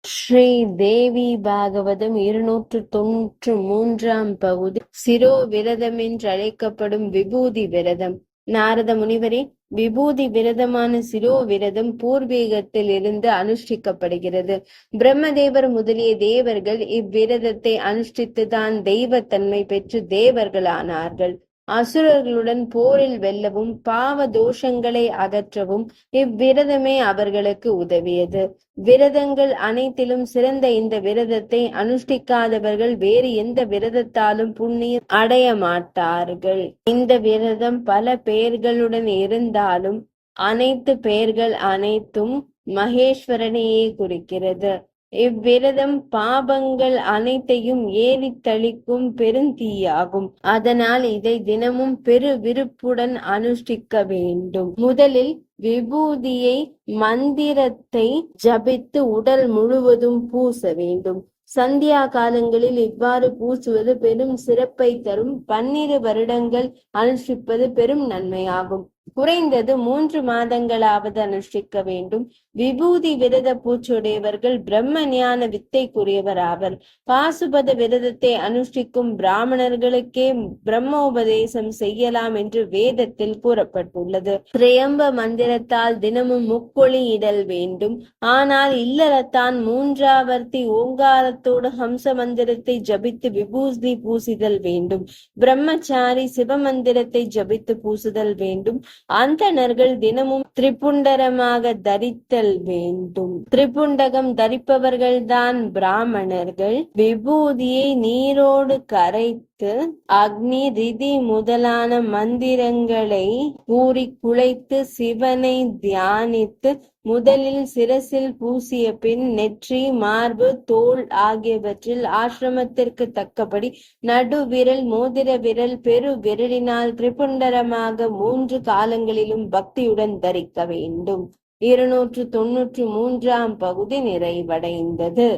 ஸ்ரீ தேவி பாகவதம் 293 பகுதி. சிரோ விரதம் என்று அழைக்கப்படும் விபூதி விரதம். நாரத முனிவரே, விபூதி விரதமான சிரோ விரதம் பூர்வீகத்தில் இருந்து அனுஷ்டிக்கப்படுகிறது. பிரம்மதேவர் முதலிய தேவர்கள் இவ்விரதத்தை அனுஷ்டித்துதான் தெய்வத்தன்மை பெற்று தேவர்களானார்கள். அசுரர்களுடன் போரில் வெல்லவும் பாவ தோஷங்களை அகற்றவும் இவ்விரதமே அவர்களுக்கு உதவியது. விரதங்கள் அனைத்திலும் சிறந்த இந்த விரதத்தை அனுஷ்டிக்காதவர்கள் வேறு எந்த விரதத்தாலும் புண்ணியம் அடைய மாட்டார்கள். இந்த விரதம் பல பெயர்களுடன் இருந்தாலும் அனைத்து பெயர்கள் அனைத்தும் மகேஸ்வரனையே குறிக்கிறது. இவ்விரதம் பாபங்கள் அனைத்தையும் ஏறித்தளிக்கும் பெருந்தீயாகும். அதனால் இதை தினமும் பெரு விருப்புடன் அனுஷ்டிக்க வேண்டும். முதலில் விபூதியை மந்திரத்தை ஜபித்து உடல் முழுவதும் பூச வேண்டும். சந்தியா காலங்களில் இவ்வாறு பூசுவது பெரும் சிறப்பை தரும். 12 வருடங்கள் அனுஷ்டிப்பது பெரும் நன்மையாகும். குறைந்தது 3 மாதங்களாவது அனுஷ்டிக்க வேண்டும். விபூதி விரத பூச்சுடையவர்கள் பிரம்ம ஞான வித்தைக்குரியவர் ஆவர். பாசுபத விரதத்தை அனுஷ்டிக்கும் பிராமணர்களுக்கே பிரம்மோபதேசம் செய்யலாம் என்று வேதத்தில் கூறப்பட்டுள்ளது. திரையம்ப மந்திரத்தால் தினமும் முக்கொளி இடல் வேண்டும். ஆனால் இல்லறத்தான் 3ஆவர்த்தி ஓங்காரத்தோடு ஹம்ச மந்திரத்தை ஜபித்து விபூதி பூசிதல் வேண்டும். பிரம்மச்சாரி சிவமந்திரத்தை ஜபித்து பூசுதல் வேண்டும். அந்தணர்கள் தினமும் திரிபுண்டரமாக தரித்தல் வேண்டும். திரிபுண்டகம் தரிப்பவர்கள்தான் பிராமணர்கள். விபூதியை நீரோடு கரைத்து அக்னி ரிதி முதலான மந்திரங்களை கூறி குழைத்து சிவனை தியானித்து முதலில் சிரசில் பூசிய பின் நெற்றி, மார்பு, தோள் ஆகியவற்றில் ஆசிரமத்திற்கு தக்கபடி நடுவிரல், மோதிர விரல், பெரு விரலினால் திரிபுண்டரமாக 3 காலங்களிலும் பக்தியுடன் தரிக்க வேண்டும். 293 பகுதி நிறைவடைந்தது.